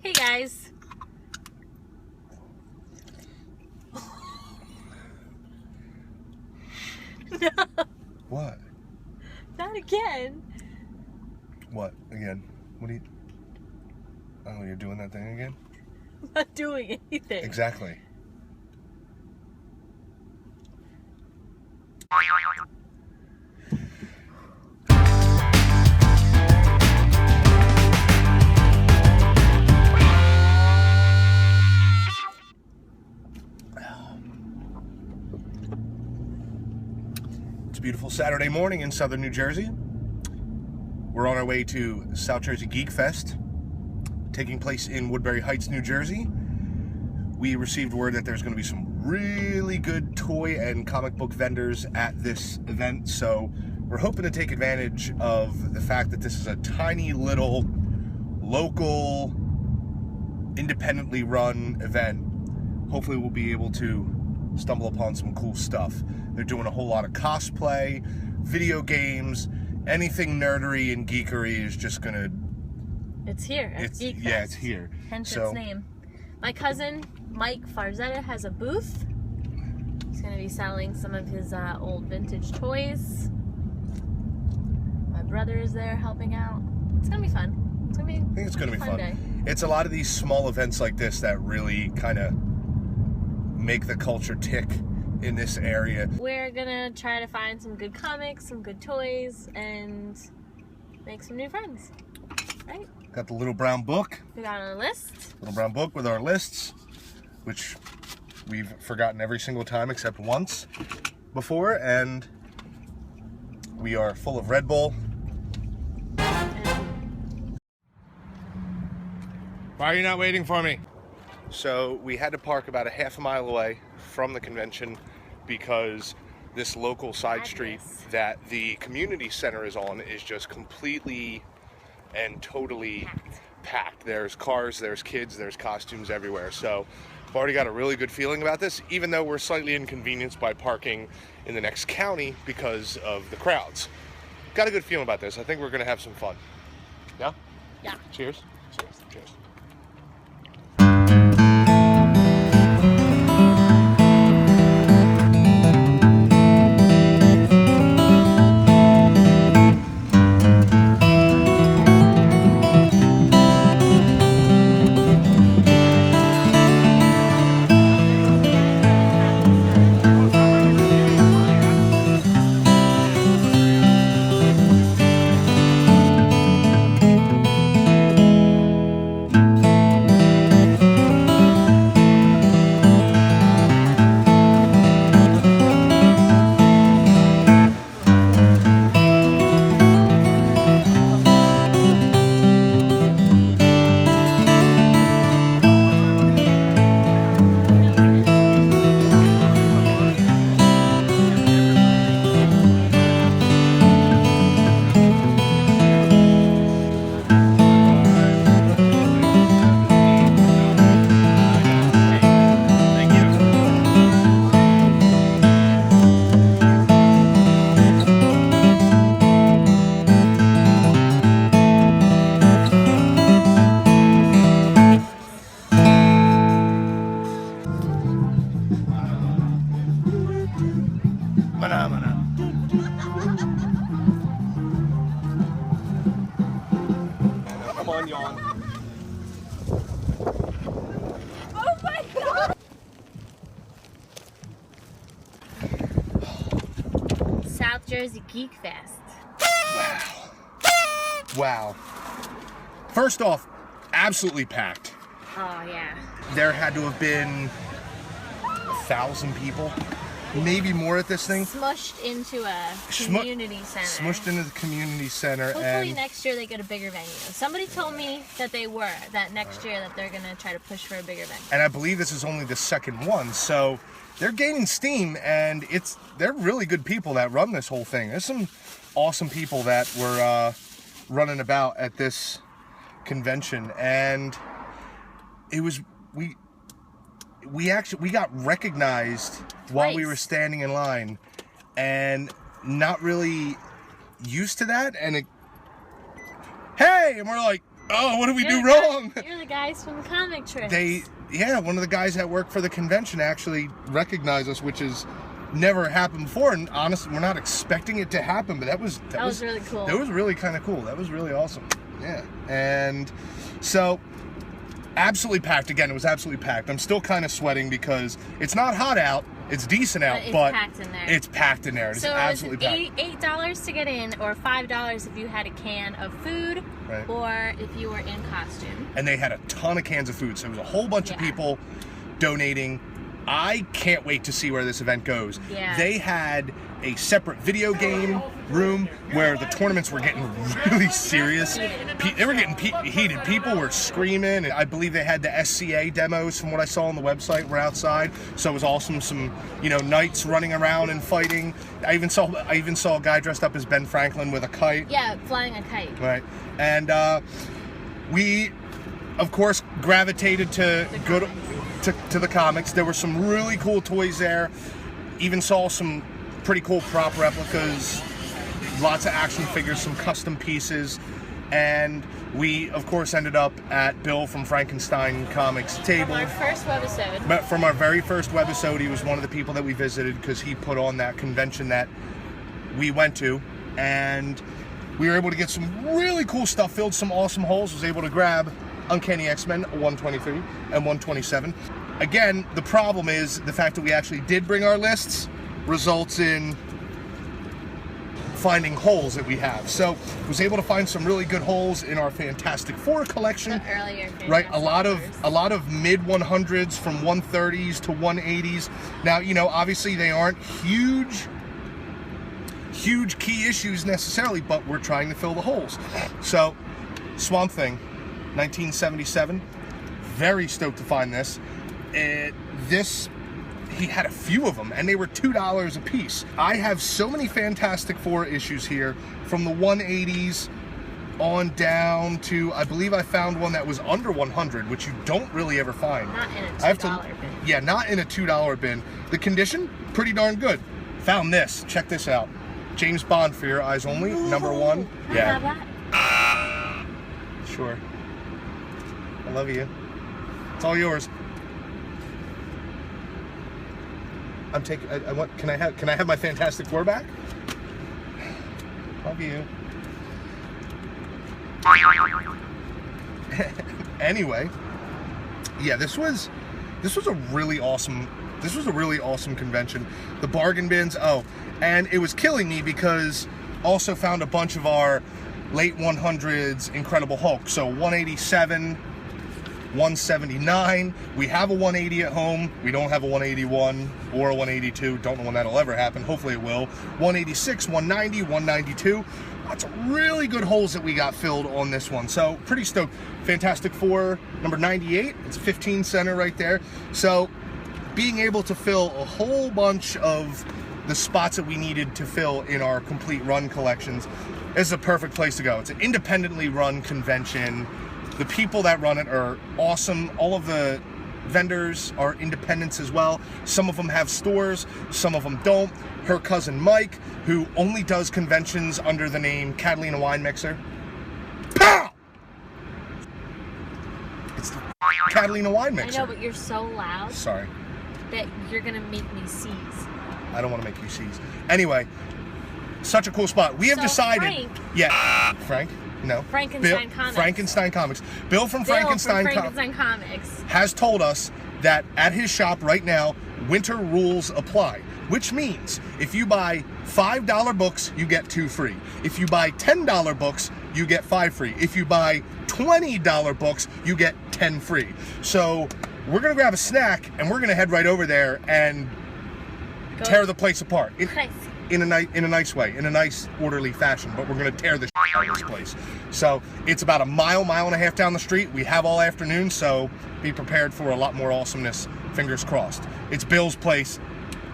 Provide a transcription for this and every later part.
Hey guys. No. What? Not again. What? Again? What are you... Oh, you're doing that thing again? I'm not doing anything. Exactly. It's a beautiful Saturday morning in southern New Jersey. We're on our way to South Jersey Geek Fest, taking place in Woodbury Heights, New Jersey. We received word that there's going to be some really good toy and comic book vendors at this event, so we're hoping to take advantage of the fact that this is a tiny little local, independently run event. Hopefully we'll be able to stumble upon some cool stuff. They're doing a whole lot of cosplay, video games, anything nerdery and geekery is just gonna... It's here at Geek Fest. Yeah, it's here. Hence its name. My cousin, Mike Farzetta, has a booth. He's gonna be selling some of his old vintage toys. My brother is there helping out. It's gonna be fun. It's gonna be, I think it's gonna be fun. Day. It's a lot of these small events like this that really kind of make the culture tick in this area. We're gonna try to find some good comics, some good toys, and make some new friends. Right? Got the little brown book. We got our list. Little brown book with our lists, which we've forgotten every single time except once before, and we are full of Red Bull. Why are you not waiting for me? So we had to park about a half a mile away from the convention because this local side street that the community center is on is just completely and totally packed. There's cars, there's kids, there's costumes everywhere. So I've already got a really good feeling about this, even though we're slightly inconvenienced by parking in the next county because of the crowds. Got a good feeling about this. I think we're gonna have some fun. Yeah? Yeah. Cheers. Cheers. Cheers. Come on, yawn. Oh my god! South Jersey Geek Fest. Wow. Wow. First off, absolutely packed. Oh yeah. There had to have been 1,000 people, maybe more at this thing. Smushed into a community center. Smushed into the community center. Hopefully and next year they get a bigger venue. Somebody told me that that next year that they're gonna try to push for a bigger venue. And I believe this is only the second one, so they're gaining steam, and they're really good people that run this whole thing. There's some awesome people that were running about at this convention, and it was we got recognized while we were standing in line, and not really used to that, and hey, and we're like, Oh, what did we do wrong? You're the guys from the comic trips. One of the guys that worked for the convention actually recognized us, which has never happened before. And honestly, we're not expecting it to happen, but that was really cool. That was really kind of cool. That was really awesome. Yeah. And so, absolutely packed. Again, it was absolutely packed. I'm still kind of sweating because it's not hot out. It's decent out, but packed in there. It's packed in there. It's absolutely packed. $8 to get in, or $5 if you had a can of food, right, or if you were in costume. And they had a ton of cans of food, so there was a whole bunch of people donating. I can't wait to see where this event goes. Yeah. They had a separate video game room where the tournaments were getting really serious. They were getting heated. People were screaming. I believe they had the SCA demos from what I saw on the website were outside. So it was awesome. Some, knights running around and fighting. I even saw a guy dressed up as Ben Franklin with a kite. Yeah, flying a kite. Right. And we, of course, gravitated to to the comics. There were some really cool toys there. Even saw some pretty cool prop replicas, lots of action figures, some custom pieces, and we of course ended up at Bill from Frankenstein Comics table. From our first webisode. But from our very first webisode, he was one of the people that we visited because he put on that convention that we went to, and we were able to get some really cool stuff, filled some awesome holes, was able to grab Uncanny X-Men 123 and 127. Again, the problem is the fact that we actually did bring our lists results in finding holes that we have. So was able to find some really good holes in our Fantastic Four collection. The earlier Fantastic right, a lot of mid 100s from 130s to 180s. Now, obviously they aren't huge key issues necessarily, but we're trying to fill the holes. So, Swamp Thing, 1977. Very stoked to find this. He had a few of them, and they were $2 a piece. I have so many Fantastic Four issues here, from the 180s on down to, I believe I found one that was under 100, which you don't really ever find. Not in a $2 bin. Yeah, not in a $2 bin. The condition, pretty darn good. Found this. Check this out. James Bond for your eyes only, #1. Yeah. I have that. Sure. I love you. It's all yours. I'm taking. I want. Can I have my Fantastic Four back? Love you. Anyway, yeah, this was a really awesome. This was a really awesome convention. The bargain bins. Oh, and it was killing me because also found a bunch of our late 100s Incredible Hulk. So 187. 179. We have a 180 at home. We don't have a 181 or a 182. Don't know when that'll ever happen. Hopefully it will. 186, 190, 192. Lots of really good holes that we got filled on this one. So pretty stoked. Fantastic Four number 98. It's a 15 center right there. So being able to fill a whole bunch of the spots that we needed to fill in our complete run collections is a perfect place to go. It's an independently run convention. The people that run it are awesome. All of the vendors are independents as well. Some of them have stores, some of them don't. Her cousin Mike, who only does conventions under the name Catalina Wine Mixer. Pow! It's the Catalina Wine Mixer. I know, but you're so loud. Sorry. That you're gonna make me seize. I don't want to make you seize. Anyway, such a cool spot. We have decided. Frank. Yeah, Frank. No. Frankenstein Comics. Frankenstein Comics. Bill from Frankenstein Comics has told us that at his shop right now, winter rules apply. Which means if you buy $5 books, you get 2 free. If you buy $10 books, you get 5 free. If you buy $20 books, you get 10 free. So we're gonna grab a snack and we're gonna head right over there and tear the place apart. In a nice way, in a nice, orderly fashion, but we're going to tear the shit out of this place. So it's about a mile and a half down the street. We have all afternoon, so be prepared for a lot more awesomeness. Fingers crossed. It's Bill's place.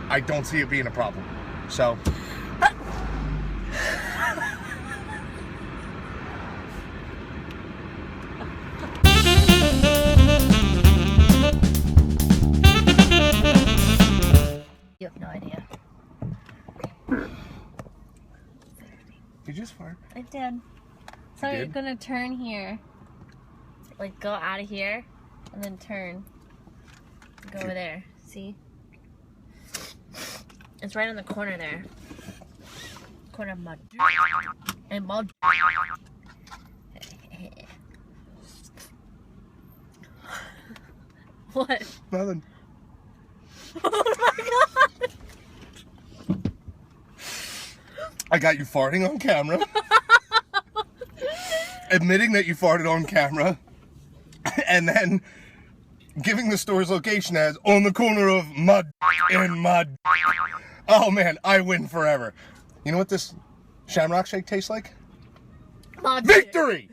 I don't see it being a problem. So. You have no idea. Did you just fart? I did. So you're gonna turn here. Like, go out of here and then turn. Go over there. See? It's right on the corner there. Corner of mud. And mud. What? Nothing. Oh my god! I got you farting on camera. Admitting that you farted on camera. And then giving the store's location as on the corner of mud and mud. Oh man, I win forever. You know what this Shamrock Shake tastes like? Mud. Victory!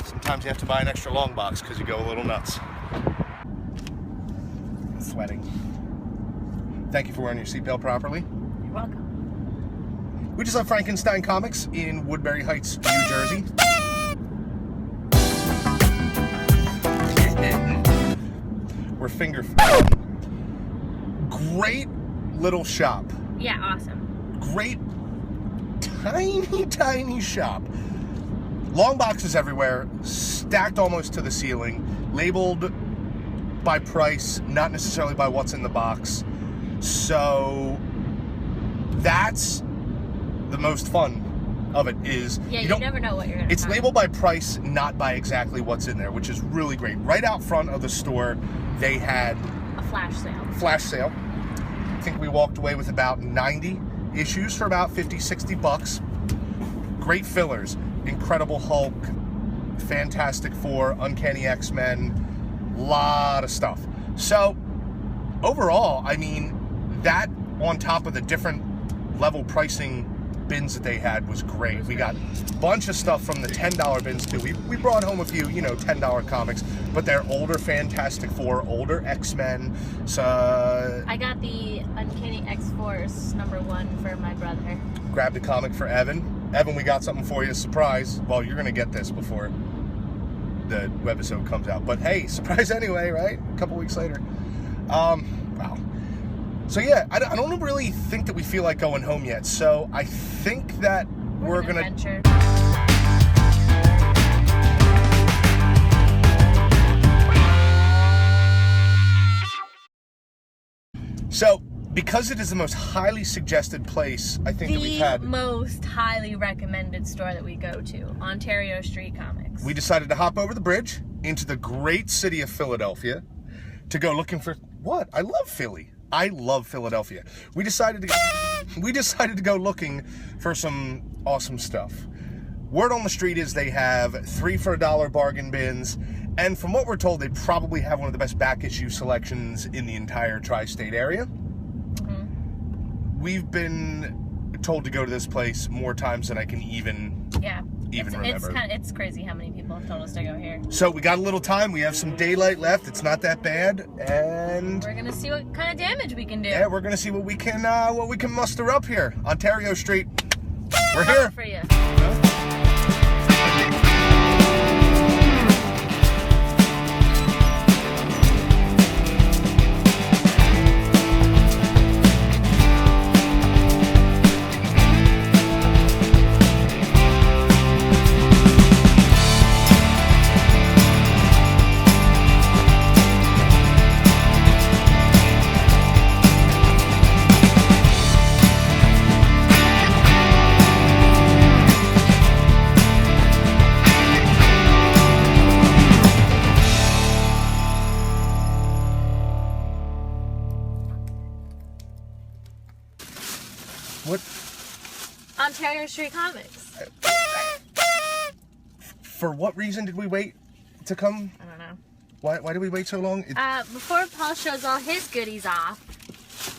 Sometimes you have to buy an extra long box because you go a little nuts. Sweating. Thank you for wearing your seatbelt properly. You're welcome. We just left Frankenstein Comics in Woodbury Heights, New Jersey. We're finger food. Great little shop. Yeah, awesome. Great, tiny shop. Long boxes everywhere, stacked almost to the ceiling, labeled by price, not necessarily by what's in the box. So that's the most fun of it is you never know what you're gonna it's find. labeled by price, not by exactly what's in there, which is really great. Right out front of the store, they had a flash sale. I think we walked away with about 90 issues for about 50, 60 bucks. Great fillers. Incredible Hulk, Fantastic Four, Uncanny X-Men, lot of stuff. So, overall, I mean, that on top of the different level pricing bins that they had was great. We got a bunch of stuff from the $10 bins too. We brought home a few, $10 comics, but they're older Fantastic Four, older X-Men. So I got the Uncanny X-Force #1 for my brother. Grabbed a comic for Evan. Evan, we got something for you, surprise. Well, you're gonna get this before the webisode comes out, but hey, surprise anyway, right? A couple weeks later. Wow. So yeah, I don't really think that we feel like going home yet. So I think that we're gonna. Adventure. So because it is the most highly suggested place, I think that we've had. The most highly recommended store that we go to, Ontario Street Comics. We decided to hop over the bridge into the great city of Philadelphia to go looking for what? I love Philly. I love Philadelphia. We decided to go looking for some awesome stuff. Word on the street is they have 3 for $1 bargain bins, and from what we're told, they probably have one of the best back issue selections in the entire tri-state area. Mm-hmm. We've been told to go to this place more times than I can even remember. It's crazy how many people have told us to go here. So we got a little time. We have some daylight left. It's not that bad, and we're gonna see what kind of damage we can do. Yeah, we're gonna see what we can muster up here. Ontario Street. We're here for you. What? Ontario Street Comics. For what reason did we wait to come? I don't know. Why did we wait so long? Before Paul shows all his goodies off,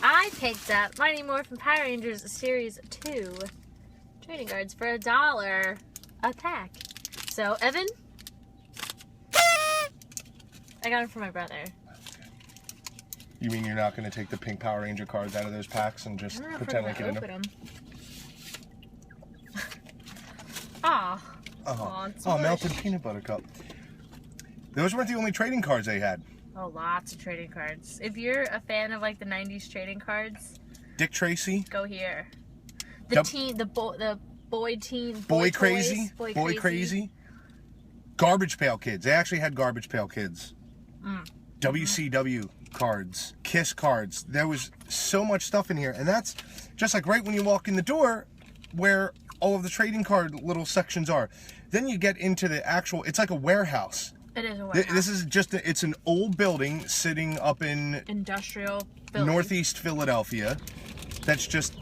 I picked up Mighty Morphin Power Rangers Series 2 trading cards for $1 a pack. So, Evan, I got them for my brother. You mean you're not going to take the pink Power Ranger cards out of those packs and just pretend like you didn't know? Oh, melted peanut butter cup. Those weren't the only trading cards they had. Oh, lots of trading cards. If you're a fan of like the 90s trading cards, Dick Tracy, go here. Boy Crazy. Garbage Pail Kids. They actually had Garbage Pail Kids. WCW cards, Kiss cards. There was so much stuff in here, and that's just like right when you walk in the door where all of the trading card little sections are. Then you get into the actual, it's like a warehouse. It is a warehouse. This is just, it's an old building sitting up in industrial building. Northeast Philadelphia. That's just,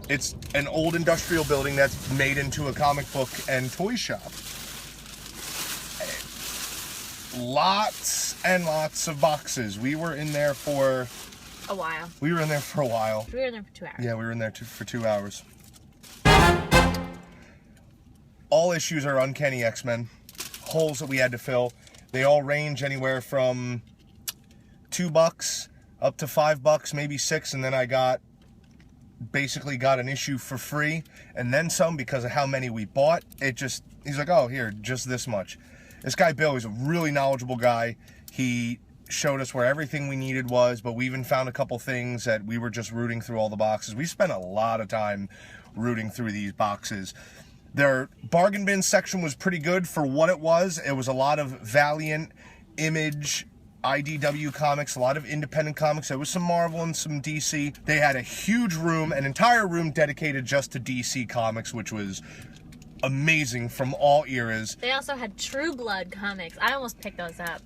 it's an old industrial building that's made into a comic book and toy shop. Lots and lots of boxes. We were in there for a while. We were in there for 2 hours. Yeah, we were in there for 2 hours. All issues are Uncanny X-Men. Holes that we had to fill. They all range anywhere from $2 up to $5, maybe $6, and then I basically got an issue for free, and then some because of how many we bought. He's like, oh, here, just this much. This guy Bill is a really knowledgeable guy. He showed us where everything we needed was, but we even found a couple things that we were just rooting through all the boxes. We spent a lot of time rooting through these boxes. Their bargain bin section was pretty good for what it was. It was a lot of Valiant, Image, IDW comics, a lot of independent comics. There was some Marvel and some DC. They had a huge room, an entire room dedicated just to DC comics, which was amazing from all eras. They also had True Blood comics. I almost picked those up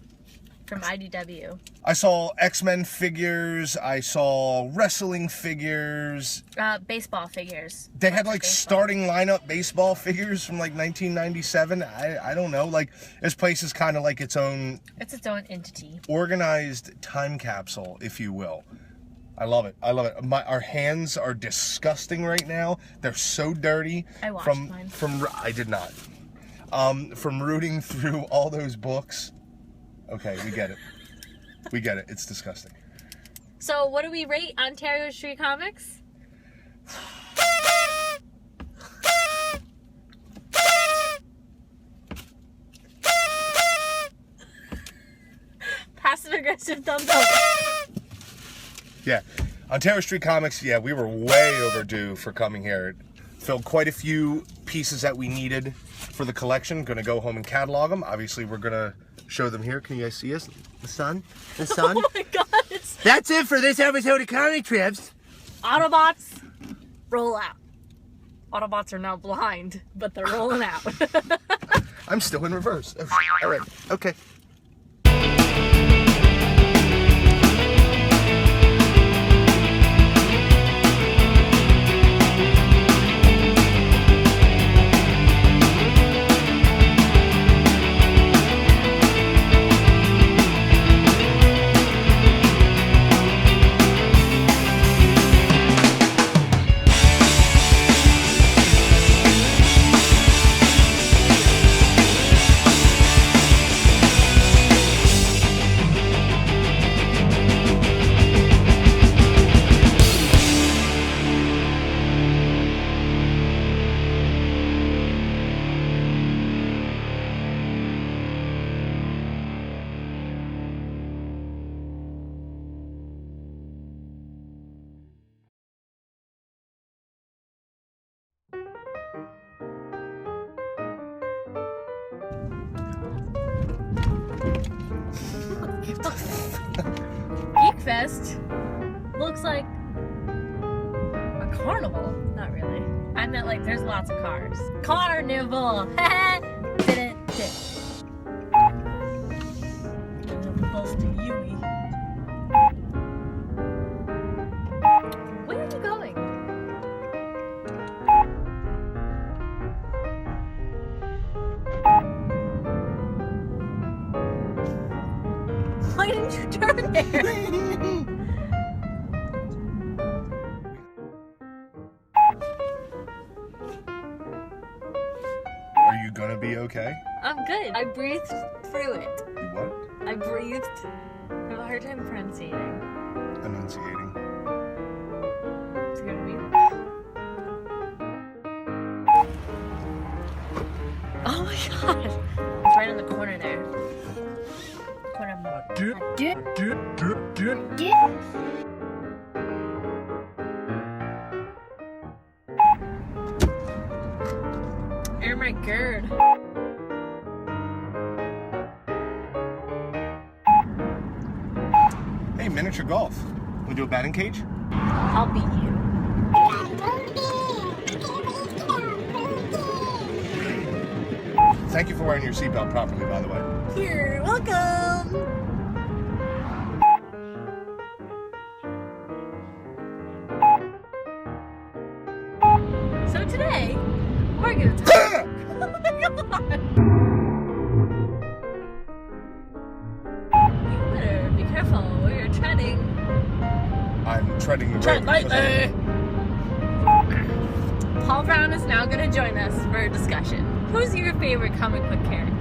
from IDW. I saw X-Men figures. I saw wrestling figures. Baseball figures. They had like starting lineup baseball figures from like 1997. I don't know. Like this place is kind of like its own. It's its own entity. Organized time capsule, if you will. I love it. I love it. Our hands are disgusting right now. They're so dirty. I washed mine. I did not. From rooting through all those books. Okay, we get it. We get it. It's disgusting. So, what do we rate Ontario Street Comics? Passive aggressive thumbs up. Yeah, Ontario Street Comics, yeah, we were way overdue for coming here. It filled quite a few pieces that we needed for the collection. Gonna go home and catalog them. Obviously, we're gonna show them here. Can you guys see us? The sun? The sun? Oh my god. That's it for this episode of Comic Trips. Autobots, roll out. Autobots are now blind, but they're rolling out. I'm still in reverse. All right, okay. Geek Fest looks like a carnival. Not really. I meant like there's lots of cars. Carnival! Didn't. Where are you going? Are you gonna be okay? I'm good. I breathed through it. You what? I breathed. I have a hard time enunciating. Enunciating. It's gonna be. Oh my god! It's right in the corner there. Corner of Oh my god. Hey, miniature golf. We do a batting cage? I'll beat you. Thank you for wearing your seatbelt properly, by the way. You're welcome. So today, we're gonna talk. Oh my god! You better be careful where you're treading. I'm treading the Tread road. lightly. Paul Brown is now gonna join us for a discussion. Who's your favorite comic book character?